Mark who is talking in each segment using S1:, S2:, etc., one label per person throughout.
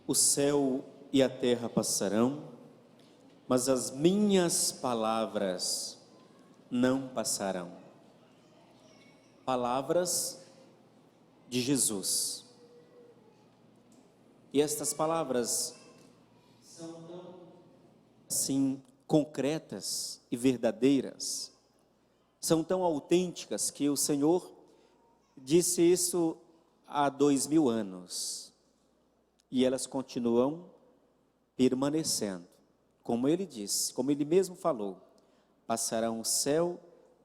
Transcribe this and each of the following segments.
S1: O céu e a terra passarão, mas as minhas palavras não passarão. Palavras de Jesus. E estas palavras são tão assim concretas e verdadeiras, são tão autênticas que o Senhor disse isso há 2000 anos. E elas continuam permanecendo. Como ele disse, como ele mesmo falou, passarão o céu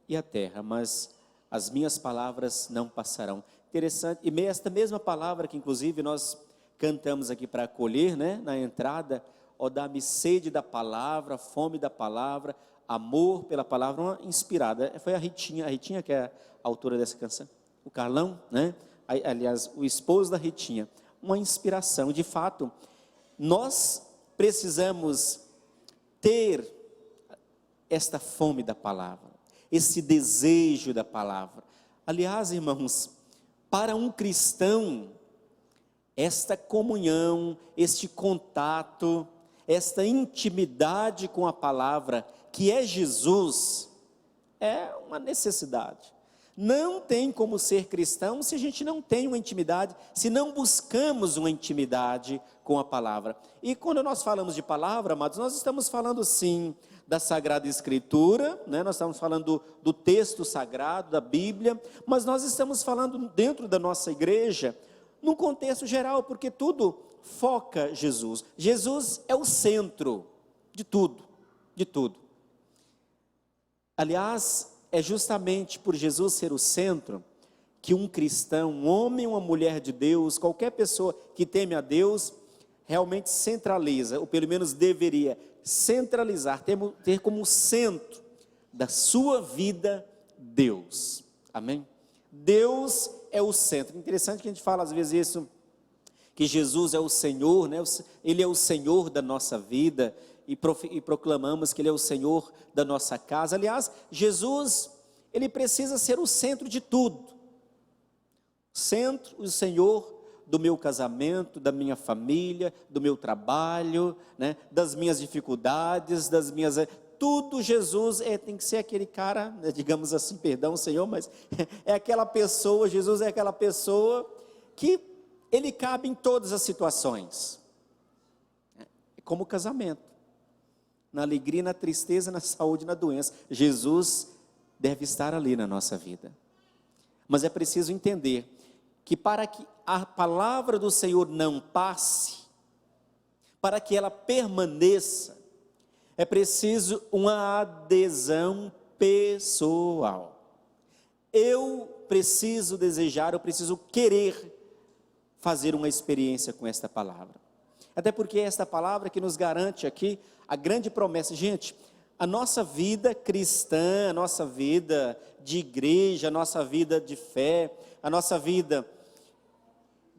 S1: e a terra, mas as minhas palavras não passarão. Interessante, e esta mesma palavra que inclusive nós cantamos aqui para acolher, né, na entrada, ó dá-me sede da palavra, fome da palavra, amor pela palavra, uma inspirada, foi a Ritinha que é a autora dessa canção, o Carlão, né, aliás, o esposo da Ritinha, uma inspiração. De fato, nós precisamos ter esta fome da palavra, esse desejo da palavra. Aliás, irmãos, para um cristão, esta comunhão, este contato, esta intimidade com a palavra, que é Jesus, é uma necessidade. Não tem como ser cristão se a gente não tem uma intimidade, se não buscamos uma intimidade com a palavra. E quando nós falamos de palavra, amados, nós estamos falando sim da Sagrada Escritura, né? Nós estamos falando do texto sagrado, da Bíblia, mas nós estamos falando dentro da nossa igreja, num contexto geral, porque tudo foca Jesus. Jesus é o centro de tudo, de tudo. Aliás, é justamente por Jesus ser o centro que um cristão, um homem, uma mulher de Deus, qualquer pessoa que teme a Deus, realmente centraliza, ou pelo menos deveria centralizar, ter como centro da sua vida Deus. Amém? Deus é o centro. Interessante que a gente fala às vezes isso, que Jesus é o Senhor, né? Ele é o Senhor da nossa vida, e proclamamos que Ele é o Senhor da nossa casa. Aliás, Jesus, Ele precisa ser o centro de tudo. Centro, o Senhor do meu casamento, da minha família, do meu trabalho, né? Das minhas dificuldades, das minhas... Tudo Jesus tem que ser aquele cara, né? Digamos assim, perdão Senhor, mas é aquela pessoa, Jesus é aquela pessoa que Ele cabe em todas as situações. É como o casamento. Na alegria, na tristeza, na saúde, na doença. Jesus deve estar ali na nossa vida. Mas é preciso entender que para que a palavra do Senhor não passe, para que ela permaneça, é preciso uma adesão pessoal. Eu preciso desejar, eu preciso querer fazer uma experiência com esta palavra. Até porque é esta palavra que nos garante aqui a grande promessa. Gente, a nossa vida cristã, a nossa vida de igreja, a nossa vida de fé, a nossa vida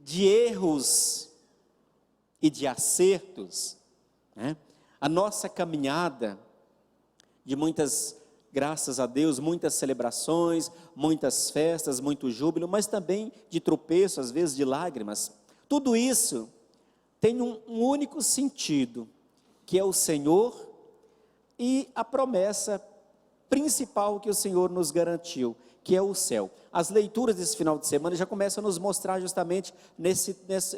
S1: de erros e de acertos, né? A nossa caminhada de muitas, graças a Deus, muitas celebrações, muitas festas, muito júbilo, mas também de tropeço, às vezes de lágrimas. Tudo isso tem um único sentido, que é o Senhor e a promessa principal que o Senhor nos garantiu, que é o céu. As leituras desse final de semana já começam a nos mostrar justamente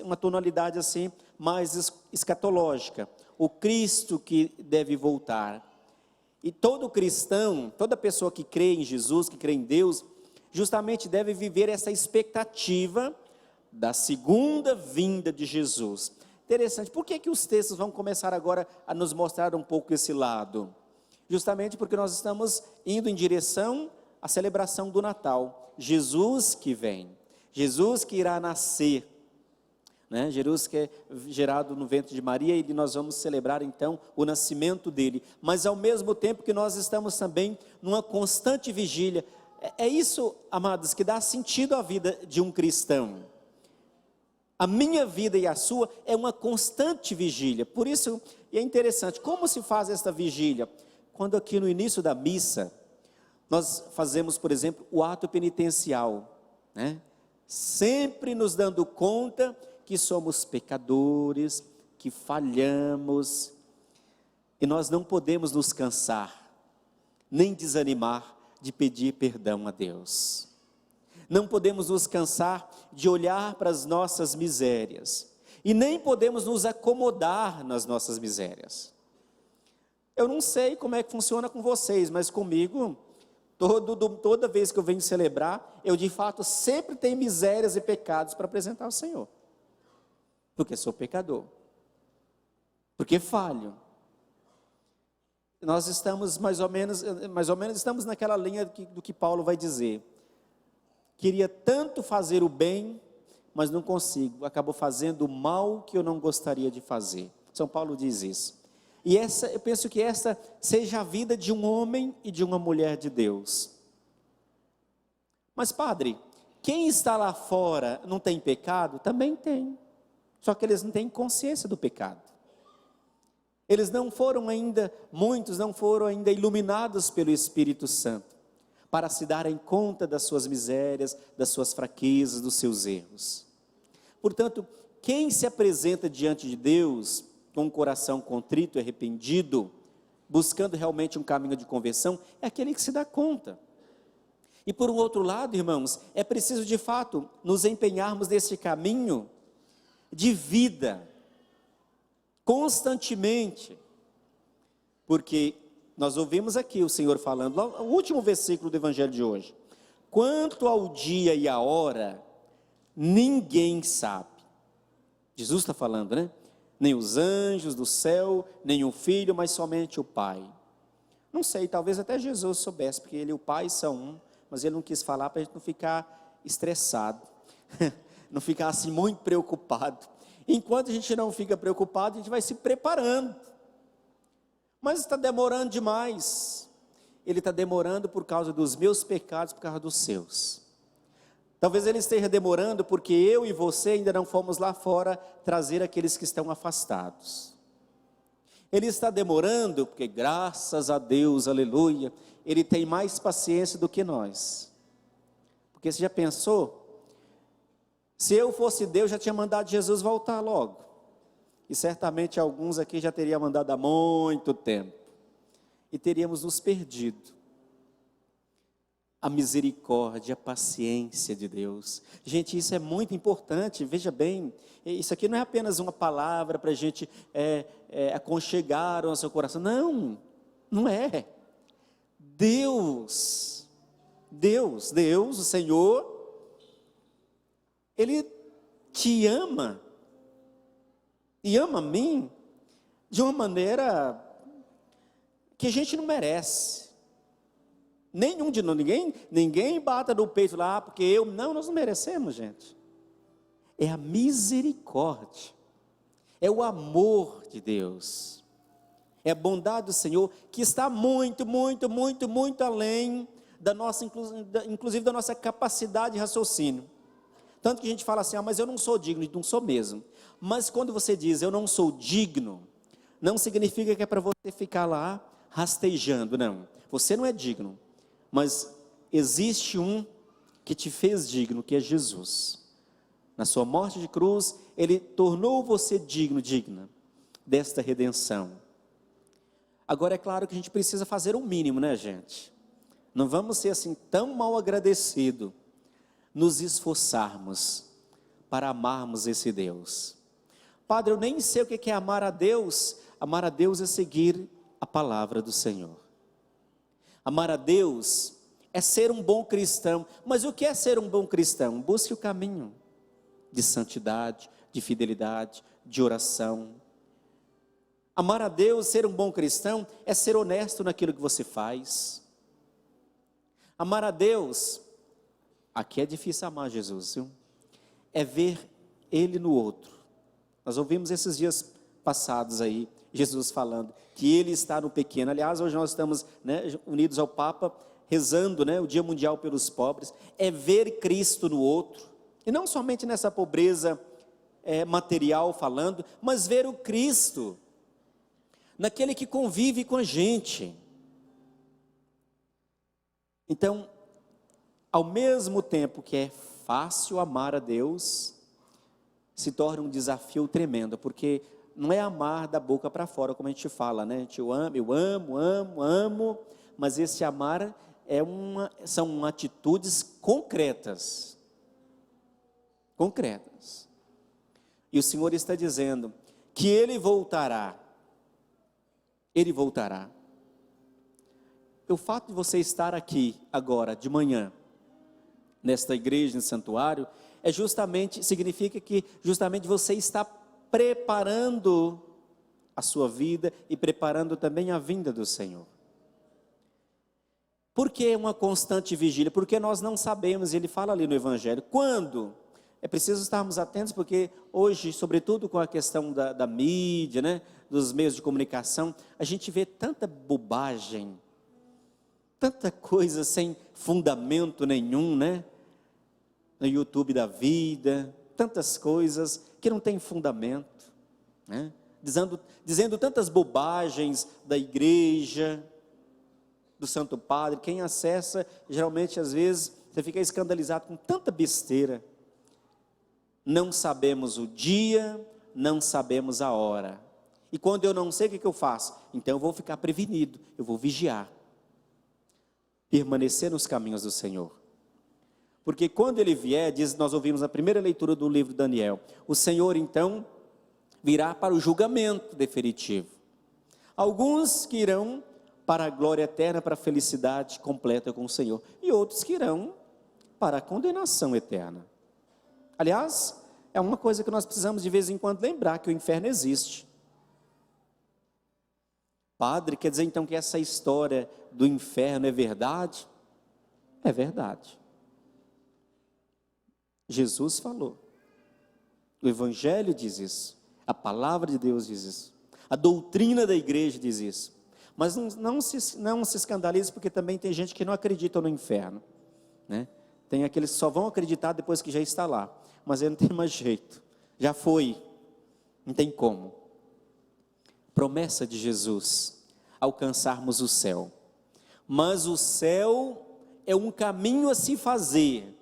S1: uma tonalidade assim, mais escatológica. O Cristo que deve voltar. E todo cristão, toda pessoa que crê em Jesus, que crê em Deus, justamente deve viver essa expectativa da segunda vinda de Jesus. Interessante, por que os textos vão começar agora a nos mostrar um pouco esse lado? Justamente porque nós estamos indo em direção à celebração do Natal. Jesus que vem, Jesus que irá nascer, né? Jesus que é gerado no ventre de Maria, e nós vamos celebrar então o nascimento dele. Mas ao mesmo tempo que nós estamos também numa constante vigília. É isso, amados, que dá sentido à vida de um cristão. A minha vida e a sua é uma constante vigília. Por isso, e é interessante, como se faz esta vigília? Quando aqui no início da missa, nós fazemos, por exemplo, o ato penitencial, né? Sempre nos dando conta que somos pecadores, que falhamos, e nós não podemos nos cansar, nem desanimar de pedir perdão a Deus. Não podemos nos cansar de olhar para as nossas misérias, e nem podemos nos acomodar nas nossas misérias. Eu não sei como é que funciona com vocês, mas comigo, toda vez que eu venho celebrar, eu de fato sempre tenho misérias e pecados para apresentar ao Senhor. Porque sou pecador. Porque falho. Nós estamos mais ou menos estamos naquela linha do que Paulo vai dizer. Queria tanto fazer o bem, mas não consigo. Acabou fazendo o mal que eu não gostaria de fazer. São Paulo diz isso. E eu penso que essa seja a vida de um homem e de uma mulher de Deus. Mas padre, quem está lá fora não tem pecado? Também tem. Só que eles não têm consciência do pecado. Muitos não foram ainda iluminados pelo Espírito Santo, para se darem conta das suas misérias, das suas fraquezas, dos seus erros. Portanto, quem se apresenta diante de Deus com um coração contrito e arrependido, buscando realmente um caminho de conversão, é aquele que se dá conta. E por um outro lado, irmãos, é preciso de fato nos empenharmos nesse caminho de vida, constantemente, porque nós ouvimos aqui o Senhor falando, o último versículo do Evangelho de hoje: quanto ao dia e a hora, ninguém sabe. Jesus está falando, né? Nem os anjos do céu, nem o Filho, mas somente o Pai. Não sei, talvez até Jesus soubesse, porque Ele e o Pai são um, mas Ele não quis falar para a gente não ficar estressado, não ficar assim muito preocupado. Enquanto a gente não fica preocupado, a gente vai se preparando. Mas está demorando demais. Ele está demorando por causa dos meus pecados, por causa dos seus. Talvez ele esteja demorando porque eu e você ainda não fomos lá fora trazer aqueles que estão afastados. Ele está demorando porque, graças a Deus, aleluia, Ele tem mais paciência do que nós. Porque você já pensou? Se eu fosse Deus, já tinha mandado Jesus voltar logo. E certamente alguns aqui já teriam mandado há muito tempo. E teríamos nos perdido. A misericórdia, a paciência de Deus. Gente, isso é muito importante, veja bem, isso aqui não é apenas uma palavra para a gente aconchegar o nosso coração. Não, não é. Deus, o Senhor, Ele te ama, e ama a mim, de uma maneira que a gente não merece. Nenhum de nós, ninguém bata no peito lá, porque nós não merecemos, gente. É a misericórdia, é o amor de Deus, é a bondade do Senhor, que está muito, muito, muito, muito além da nossa, inclusive da nossa capacidade de raciocínio. Tanto que a gente fala assim, mas eu não sou digno, não sou mesmo. Mas quando você diz, eu não sou digno, não significa que é para você ficar lá rastejando, não. Você não é digno, mas existe um que te fez digno, que é Jesus. Na sua morte de cruz, Ele tornou você digno, digna desta redenção. Agora é claro que a gente precisa fazer o mínimo, né, gente? Não vamos ser assim tão mal agradecidos, nos esforçarmos para amarmos esse Deus. Padre, eu nem sei o que é amar a Deus. Amar a Deus é seguir a palavra do Senhor. Amar a Deus é ser um bom cristão. Mas o que é ser um bom cristão? Busque o caminho de santidade, de fidelidade, de oração. Amar a Deus, ser um bom cristão, é ser honesto naquilo que você faz. Amar a Deus, aqui é difícil amar Jesus, viu? É ver Ele no outro. Nós ouvimos esses dias passados aí, Jesus falando que Ele está no pequeno. Aliás, hoje nós estamos, unidos ao Papa, rezando, o Dia Mundial pelos Pobres. É ver Cristo no outro, e não somente nessa pobreza material falando, mas ver o Cristo naquele que convive com a gente. Então, ao mesmo tempo que é fácil amar a Deus, se torna um desafio tremendo, porque não é amar da boca para fora, como a gente fala, né? Eu amo, mas esse amar são atitudes concretas. Concretas. E o Senhor está dizendo que Ele voltará. Ele voltará. O fato de você estar aqui agora, de manhã, nesta igreja, no santuário, significa que justamente você está preparando a sua vida e preparando também a vinda do Senhor. Por que uma constante vigília? Porque nós não sabemos, ele fala ali no Evangelho, quando? É preciso estarmos atentos, porque hoje, sobretudo com a questão da mídia, né, dos meios de comunicação, a gente vê tanta bobagem, tanta coisa sem fundamento nenhum, né? No YouTube da vida, tantas coisas que não têm fundamento, né? Dizendo tantas bobagens da igreja, do Santo Padre. Quem acessa, geralmente, às vezes, você fica escandalizado com tanta besteira. Não sabemos o dia, não sabemos a hora. E quando eu não sei, o que eu faço? Então eu vou ficar prevenido, eu vou vigiar. Permanecer nos caminhos do Senhor. Porque quando Ele vier, nós ouvimos na primeira leitura do livro de Daniel, o Senhor então virá para o julgamento definitivo. Alguns que irão para a glória eterna, para a felicidade completa com o Senhor, e outros que irão para a condenação eterna. Aliás, é uma coisa que nós precisamos de vez em quando lembrar, que o inferno existe. Padre, quer dizer então que essa história do inferno é verdade? É verdade. Jesus falou. O Evangelho diz isso. A palavra de Deus diz isso. A doutrina da igreja diz isso. Mas não se escandalize, porque também tem gente que não acredita no inferno, né? Tem aqueles que só vão acreditar depois que já está lá. Mas aí não tem mais jeito. Já foi. Não tem como. Promessa de Jesus, alcançarmos o céu. Mas o céu é um caminho a se fazer.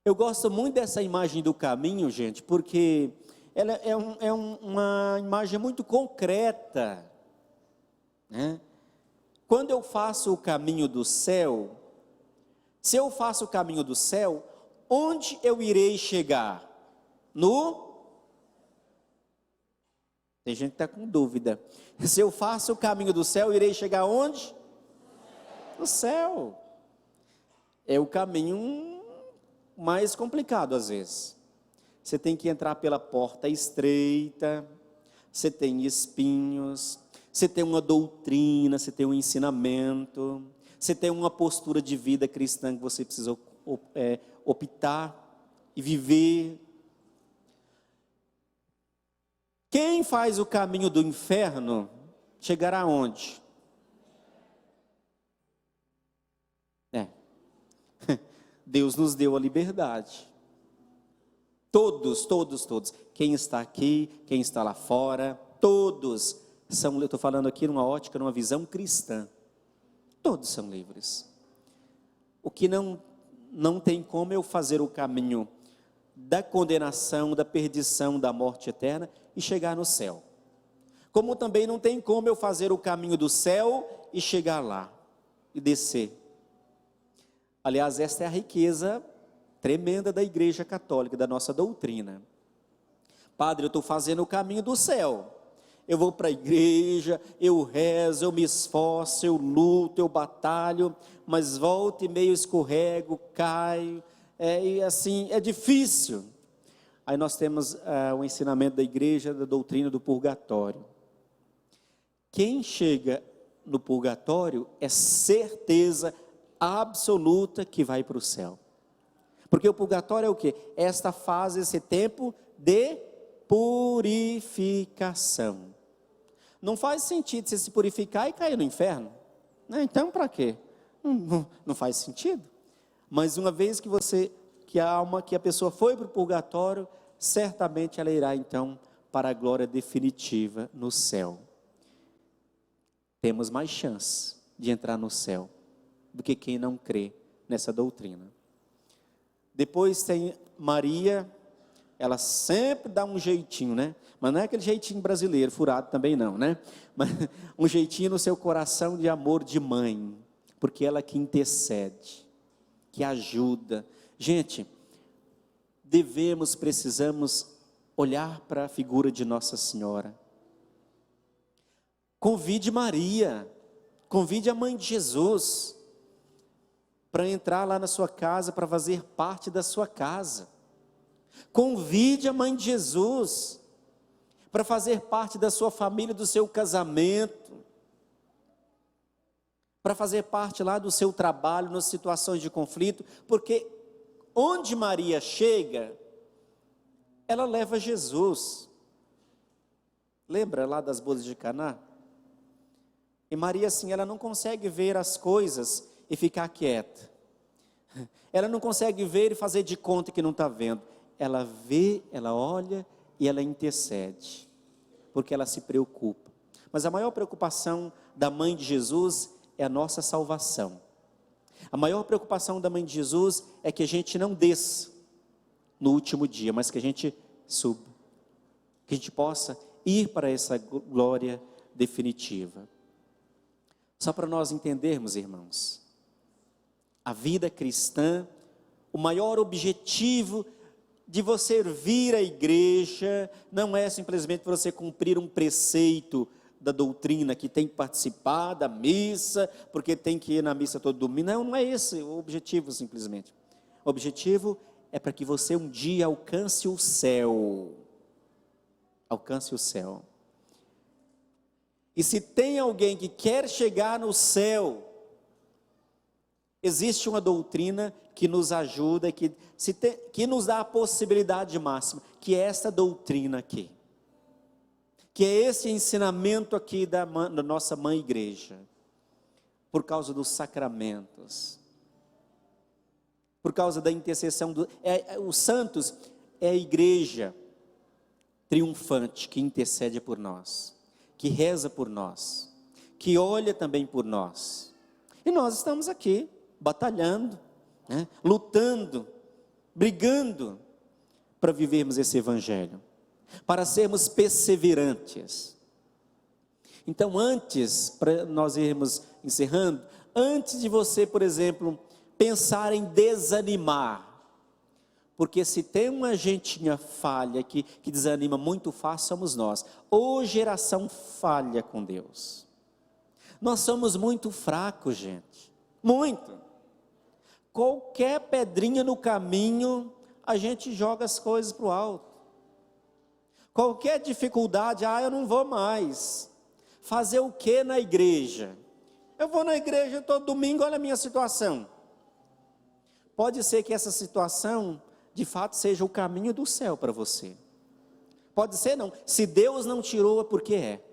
S1: Eu gosto muito dessa imagem do caminho, gente, porque ela é uma imagem muito concreta, né? Quando eu faço o caminho do céu, se eu faço o caminho do céu, onde eu irei chegar? Tem gente que está com dúvida. Se eu faço o caminho do céu, irei chegar onde? No céu. É o caminho mais complicado às vezes. Você tem que entrar pela porta estreita, você tem espinhos, você tem uma doutrina, você tem um ensinamento, você tem uma postura de vida cristã que você precisa optar e viver. Quem faz o caminho do inferno, chegará aonde? Deus nos deu a liberdade. Todos. Quem está aqui, quem está lá fora, todos são, eu estou falando aqui numa ótica, numa visão cristã. Todos são livres. O que não tem como eu fazer o caminho da condenação, da perdição, da morte eterna e chegar no céu. Como também não tem como eu fazer o caminho do céu e chegar lá e descer. Aliás, esta é a riqueza tremenda da Igreja Católica, da nossa doutrina. Padre, eu estou fazendo o caminho do céu. Eu vou para a igreja, eu rezo, eu me esforço, eu luto, eu batalho, mas volta e meio escorrego, caio, e assim, é difícil. Aí nós temos o ensinamento da igreja, da doutrina do purgatório. Quem chega no purgatório é certeza absoluta que vai para o céu. Porque o purgatório é o quê? É esta fase, esse tempo de purificação. Não faz sentido você se purificar e cair no inferno, né? Então para quê? Não faz sentido. Mas uma vez que a pessoa foi para o purgatório, certamente ela irá então para a glória definitiva no céu. Temos mais chance de entrar no céu do que quem não crê nessa doutrina. Depois tem Maria, ela sempre dá um jeitinho, né? Mas não é aquele jeitinho brasileiro, furado também não, né? Mas um jeitinho no seu coração de amor de mãe, porque ela que intercede, que ajuda. Gente, precisamos olhar para a figura de Nossa Senhora. Convide Maria, convide a mãe de Jesus para entrar lá na sua casa, para fazer parte da sua casa. Convide a mãe de Jesus para fazer parte da sua família, do seu casamento, para fazer parte lá do seu trabalho, nas situações de conflito, porque onde Maria chega, ela leva Jesus. Lembra lá das bodas de Caná? E Maria, assim, ela não consegue ver as coisas e ficar quieta. Ela não consegue ver e fazer de conta que não está vendo. Ela vê, ela olha e ela intercede, porque ela se preocupa. Mas a maior preocupação da mãe de Jesus é a nossa salvação. A maior preocupação da mãe de Jesus é que a gente não desça no último dia, mas que a gente suba, que a gente possa ir para essa glória definitiva. Só para nós entendermos, irmãos, a vida cristã, o maior objetivo de você vir à igreja não é simplesmente você cumprir um preceito da doutrina, que tem que participar da missa, porque tem que ir na missa todo domingo. Não é esse o objetivo simplesmente. O objetivo é para que você um dia alcance o céu. Alcance o céu. E se tem alguém que quer chegar no céu, existe uma doutrina que nos ajuda, que nos dá a possibilidade máxima, que é essa doutrina aqui. Que é esse ensinamento aqui da nossa mãe igreja. Por causa dos sacramentos. Por causa da intercessão. Os santos é a igreja triunfante que intercede por nós. Que reza por nós, que olha também por nós, e nós estamos aqui, batalhando, né? Lutando, brigando, para vivermos esse evangelho, para sermos perseverantes. Então antes, para nós irmos encerrando, antes de você, por exemplo, pensar em desanimar, porque se tem uma gentinha falha que desanima muito fácil, somos nós. Ou geração falha com Deus. Nós somos muito fracos, gente. Muito. Qualquer pedrinha no caminho, a gente joga as coisas para o alto. Qualquer dificuldade, eu não vou mais. Fazer o que na igreja? Eu vou na igreja todo domingo, olha a minha situação. Pode ser que essa situação de fato seja o caminho do céu para você. Pode ser não, se Deus não tirou é porque é.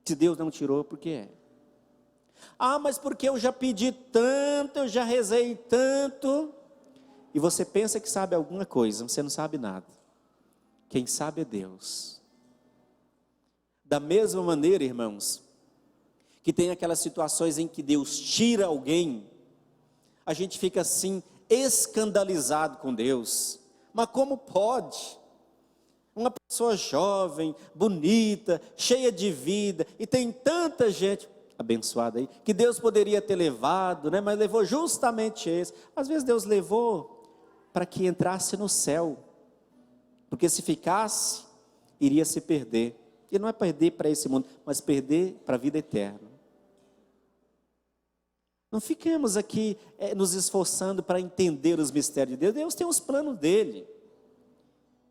S1: Se Deus não tirou é porque é. Mas porque eu já pedi tanto, eu já rezei tanto, e você pensa que sabe alguma coisa, você não sabe nada. Quem sabe é Deus. Da mesma maneira, irmãos, que tem aquelas situações em que Deus tira alguém, a gente fica assim, escandalizado com Deus. Mas como pode? Uma pessoa jovem, bonita, cheia de vida, e tem tanta gente abençoada aí, que Deus poderia ter levado, né? Mas levou justamente esse. Às vezes Deus levou para que entrasse no céu, porque se ficasse, iria se perder. E não é perder para esse mundo, mas perder para a vida eterna. Não fiquemos aqui nos esforçando para entender os mistérios de Deus. Deus tem os planos dele.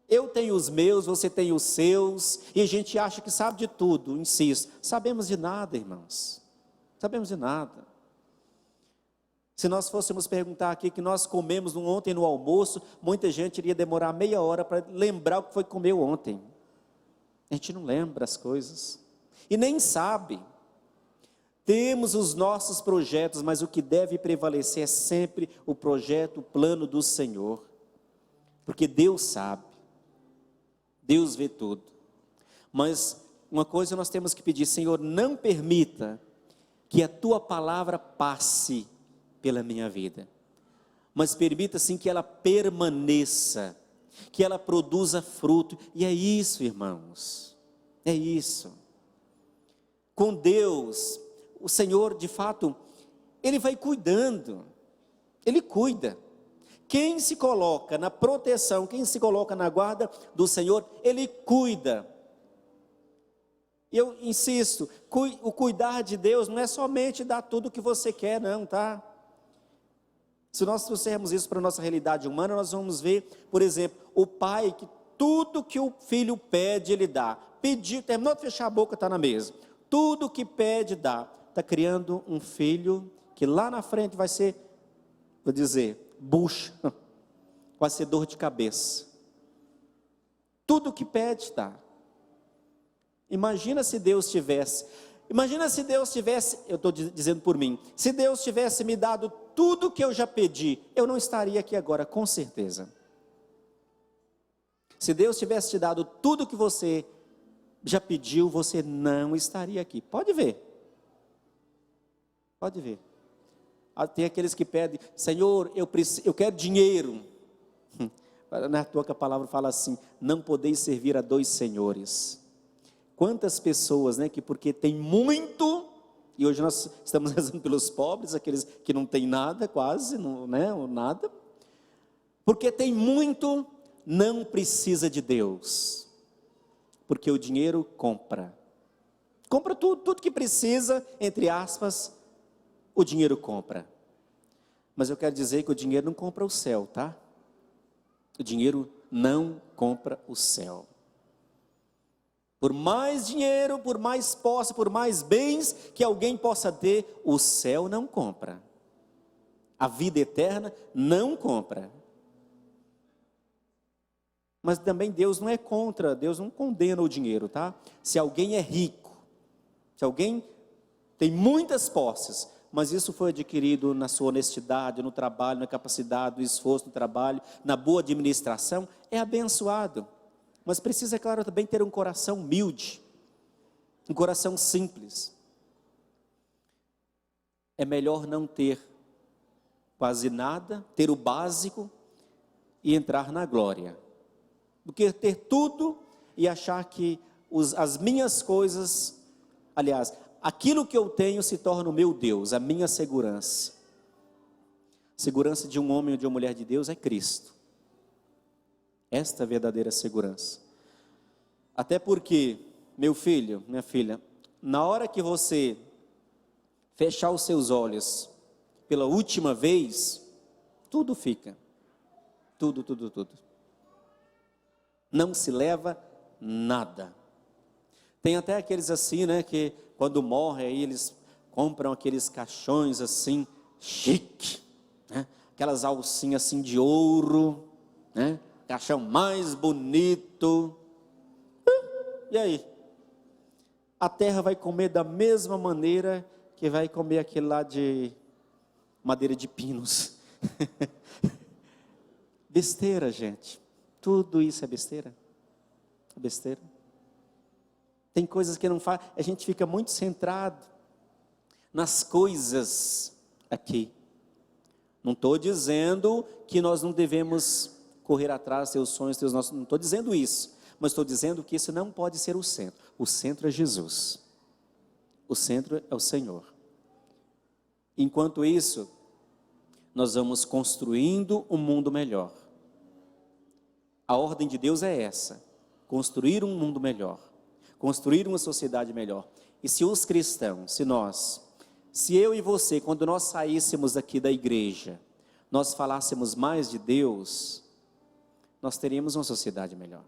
S1: Eu tenho os meus, você tem os seus, e a gente acha que sabe de tudo, insisto. Sabemos de nada, irmãos. Sabemos de nada. Se nós fôssemos perguntar aqui que nós comemos ontem no almoço, muita gente iria demorar meia hora para lembrar o que foi que comeu ontem. A gente não lembra as coisas. E nem sabe. Temos os nossos projetos, mas o que deve prevalecer é sempre o projeto, o plano do Senhor. Porque Deus sabe. Deus vê tudo. Mas uma coisa nós temos que pedir: Senhor, não permita que a Tua palavra passe pela minha vida. Mas permita sim que ela permaneça. que ela produza fruto. E é isso, irmãos, é isso. Com Deus, o Senhor, de fato, Ele vai cuidando, Ele cuida. Quem se coloca na proteção, quem se coloca na guarda do Senhor, Ele cuida. Eu insisto, o cuidar de Deus não é somente dar tudo o que você quer, não, tá? Se nós trouxermos isso para a nossa realidade humana, nós vamos ver, por exemplo, o pai que tudo que o filho pede, ele dá. Pediu, terminou de fechar a boca, está na mesa. Tudo que pede, dá. Está criando um filho que lá na frente vai ser, vou dizer, bucha, vai ser dor de cabeça. Tudo que pede, dá. Imagina se Deus tivesse, eu estou dizendo por mim, se Deus tivesse me dado tudo que eu já pedi, eu não estaria aqui agora, com certeza. Se Deus tivesse te dado tudo que você já pediu, você não estaria aqui. Pode ver. Pode ver. Tem aqueles que pedem, Senhor, eu quero dinheiro. Na tua que a palavra fala assim, não podeis servir a dois senhores. Quantas pessoas, né, que porque tem muito, e hoje nós estamos rezando pelos pobres, aqueles que não têm nada, quase, não, né, ou nada, porque tem muito, não precisa de Deus, porque o dinheiro compra tudo que precisa, entre aspas, o dinheiro compra. Mas eu quero dizer que o dinheiro não compra o céu, tá? O dinheiro não compra o céu. Por mais dinheiro, por mais posse, por mais bens que alguém possa ter, o céu não compra. A vida eterna não compra. Mas também Deus não é contra, Deus não condena o dinheiro, tá? Se alguém é rico, se alguém tem muitas posses, mas isso foi adquirido na sua honestidade, no trabalho, na capacidade, no esforço no trabalho, na boa administração, é abençoado. Mas precisa, é claro, também ter um coração humilde, um coração simples. É melhor não ter quase nada, ter o básico e entrar na glória, do que ter tudo e achar que as minhas coisas, aliás, aquilo que eu tenho se torna o meu Deus, a minha segurança. Segurança de um homem ou de uma mulher de Deus é Cristo. Esta é a verdadeira segurança. Até porque, meu filho, minha filha, na hora que você fechar os seus olhos pela última vez, tudo fica. Tudo. Não se leva nada. Tem até aqueles assim, né, que quando morre aí eles compram aqueles caixões assim, chique, né, aquelas alcinhas assim de ouro, né, caixão mais bonito. E aí? A terra vai comer da mesma maneira que vai comer aquele lá de madeira de pinos. Besteira, gente. Tudo isso é besteira. É besteira. Tem coisas que não faz, a gente fica muito centrado nas coisas aqui. Não estou dizendo que nós não devemos correr atrás dos teus sonhos, teus nossos, não estou dizendo isso, mas estou dizendo que isso não pode ser o centro. O centro é Jesus. O centro é o Senhor. Enquanto isso, nós vamos construindo um mundo melhor. A ordem de Deus é essa: construir um mundo melhor, construir uma sociedade melhor. E se os cristãos, se eu e você, quando nós saíssemos aqui da igreja, nós falássemos mais de Deus, nós teríamos uma sociedade melhor.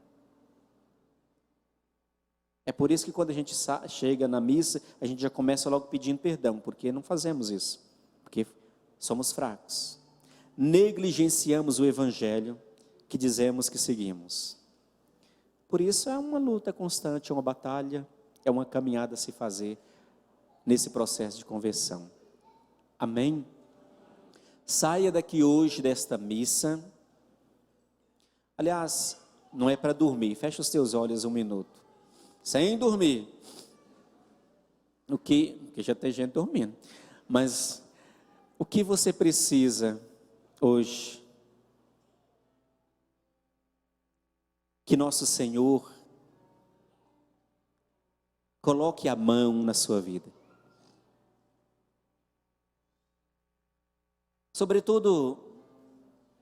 S1: É por isso que quando a gente chega na missa, a gente já começa logo pedindo perdão, porque não fazemos isso, porque somos fracos. Negligenciamos o evangelho que dizemos que seguimos. Por isso é uma luta constante, é uma batalha, é uma caminhada a se fazer nesse processo de conversão. Amém? Saia daqui hoje desta missa. Aliás, não é para dormir, fecha os teus olhos um minuto. Sem dormir. Porque já tem gente dormindo. Mas o que você precisa hoje? que nosso Senhor coloque a mão na sua vida. Sobretudo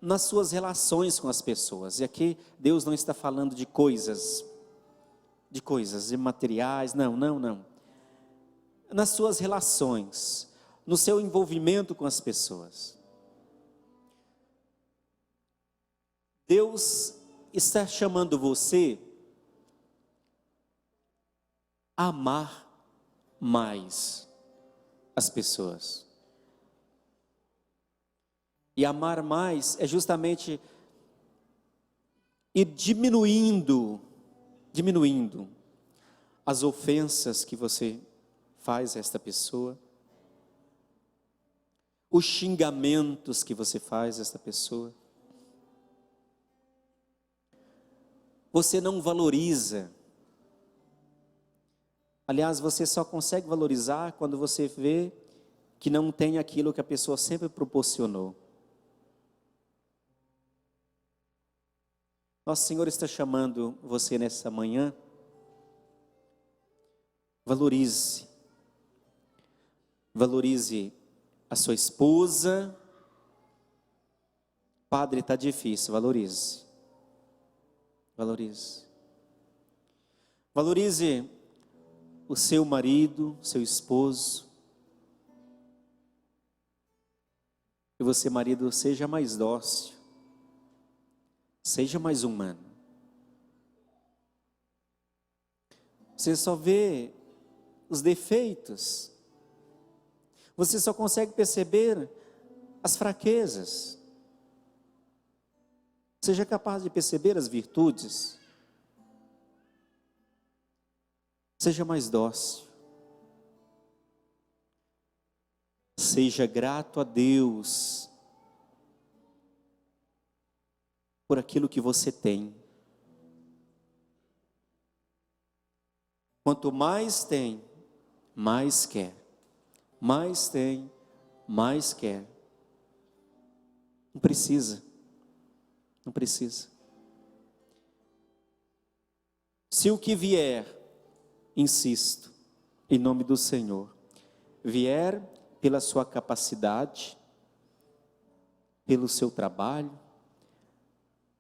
S1: nas suas relações com as pessoas. E aqui Deus não está falando de coisas, de materiais, não. Nas suas relações, no seu envolvimento com as pessoas. Deus está chamando você a amar mais as pessoas. E amar mais é justamente ir diminuindo as ofensas que você faz a esta pessoa, os xingamentos que você faz a esta pessoa. Você não valoriza. Aliás, você só consegue valorizar quando você vê que não tem aquilo que a pessoa sempre proporcionou. Nosso Senhor está chamando você nessa manhã. Valorize a sua esposa. Padre, está difícil, valorize. Valorize o seu marido, seu esposo. E você, marido, seja mais dócil. Seja mais humano. Você só vê os defeitos. Você só consegue perceber as fraquezas. Seja capaz de perceber as virtudes. Seja mais dócil. Seja grato a Deus por aquilo que você tem. Quanto mais tem, mais quer. Mais tem, mais quer. Não precisa. Se o que vier, insisto, em nome do Senhor, vier pela sua capacidade, pelo seu trabalho,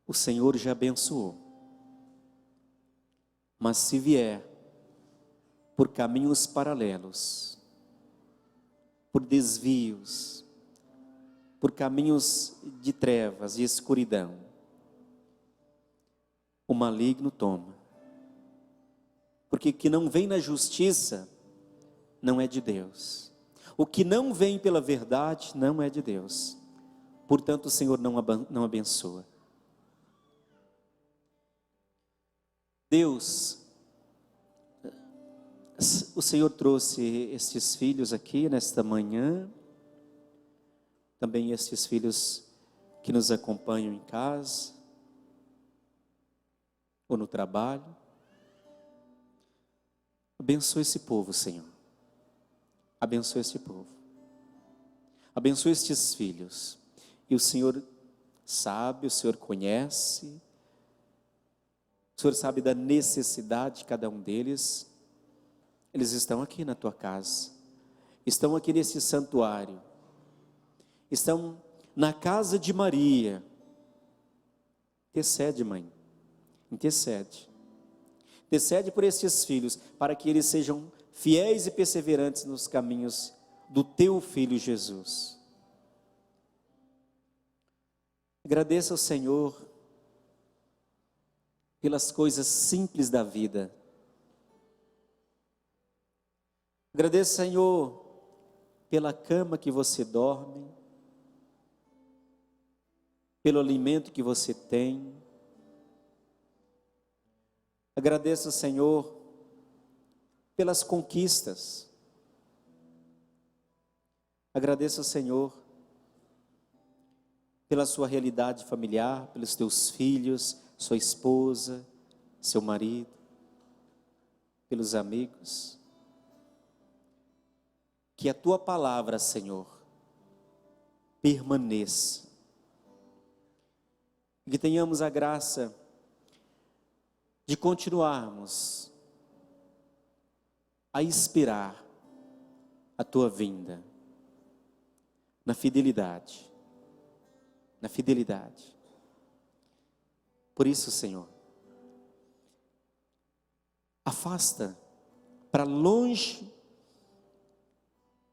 S1: o Senhor já abençoou. Mas se vier por caminhos paralelos, por desvios, por caminhos de trevas e escuridão, o maligno toma. Porque o que não vem na justiça não é de Deus. O que não vem pela verdade não é de Deus. Portanto, o Senhor não abençoa. Deus, o Senhor trouxe estes filhos aqui nesta manhã, também estes filhos que nos acompanham em casa, ou no trabalho. Abençoa esse povo, Senhor. Abençoa este povo. Abençoa estes filhos. E o Senhor sabe, o Senhor conhece, o Senhor sabe da necessidade de cada um deles. Eles estão aqui na tua casa, estão aqui nesse santuário, estão na casa de Maria. Intercede, mãe, intercede por esses filhos, para que eles sejam fiéis e perseverantes nos caminhos do teu Filho Jesus. Agradeça ao Senhor pelas coisas simples da vida. Agradeça, Senhor, pela cama que você dorme, pelo alimento que você tem. Agradeça, Senhor, pelas conquistas. Agradeça, Senhor, pela sua realidade familiar, pelos teus filhos, sua esposa, seu marido, pelos amigos. Que a tua palavra, Senhor, permaneça. Que tenhamos a graça de continuarmos a esperar a tua vinda na fidelidade, na fidelidade. Por isso, Senhor, afasta para longe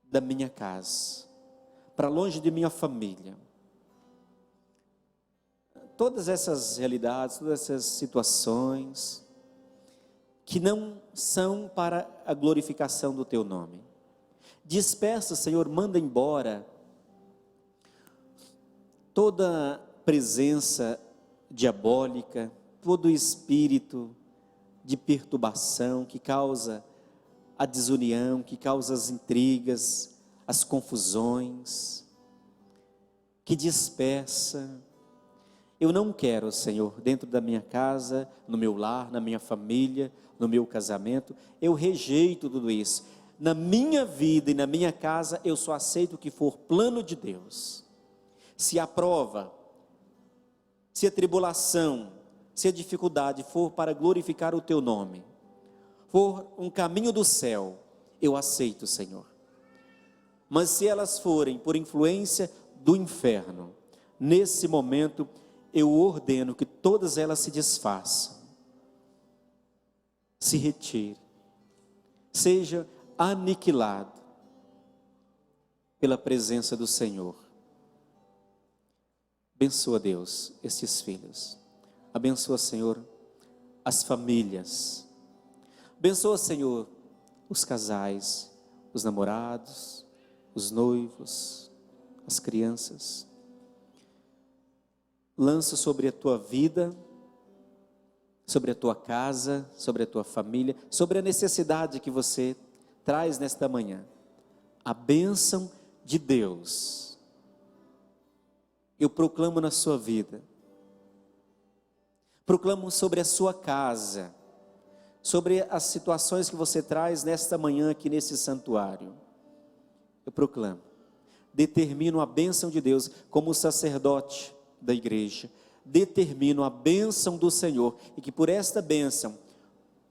S1: da minha casa, para longe de minha família, todas essas realidades, todas essas situações que não são para a glorificação do teu nome. Dispersa, Senhor, manda embora toda presença diabólica, todo espírito de perturbação que causa a desunião, que causa as intrigas, as confusões, que dispersa. Eu não quero, Senhor, dentro da minha casa, no meu lar, na minha família, no meu casamento, eu rejeito tudo isso. Na minha vida e na minha casa, eu só aceito o que for plano de Deus. Se a prova, se a tribulação, se a dificuldade for para glorificar o teu nome, for um caminho do céu, eu aceito, Senhor. Mas se elas forem por influência do inferno, nesse momento eu ordeno que todas elas se desfaçam, se retire, seja aniquilado pela presença do Senhor. Abençoa, Deus, estes filhos. Abençoa, Senhor, as famílias. Abençoa, Senhor, os casais, os namorados, os noivos, as crianças. Lança sobre a tua vida, sobre a tua casa, sobre a tua família, sobre a necessidade que você traz nesta manhã. A bênção de Deus eu proclamo na sua vida, proclamo sobre a sua casa, sobre as situações que você traz nesta manhã aqui nesse santuário. Eu proclamo, determino a bênção de Deus como sacerdote da igreja, determino a bênção do Senhor, e que por esta bênção,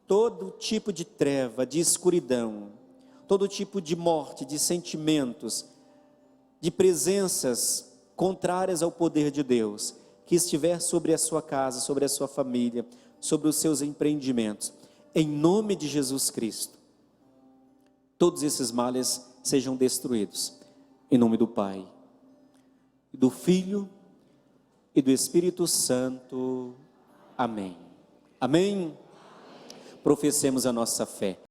S1: todo tipo de treva, de escuridão, todo tipo de morte, de sentimentos, de presenças contrárias ao poder de Deus, que estiver sobre a sua casa, sobre a sua família, sobre os seus empreendimentos, em nome de Jesus Cristo, todos esses males sejam destruídos, em nome do Pai, do Filho e do Espírito Santo. Amém. Amém. Professemos a nossa fé.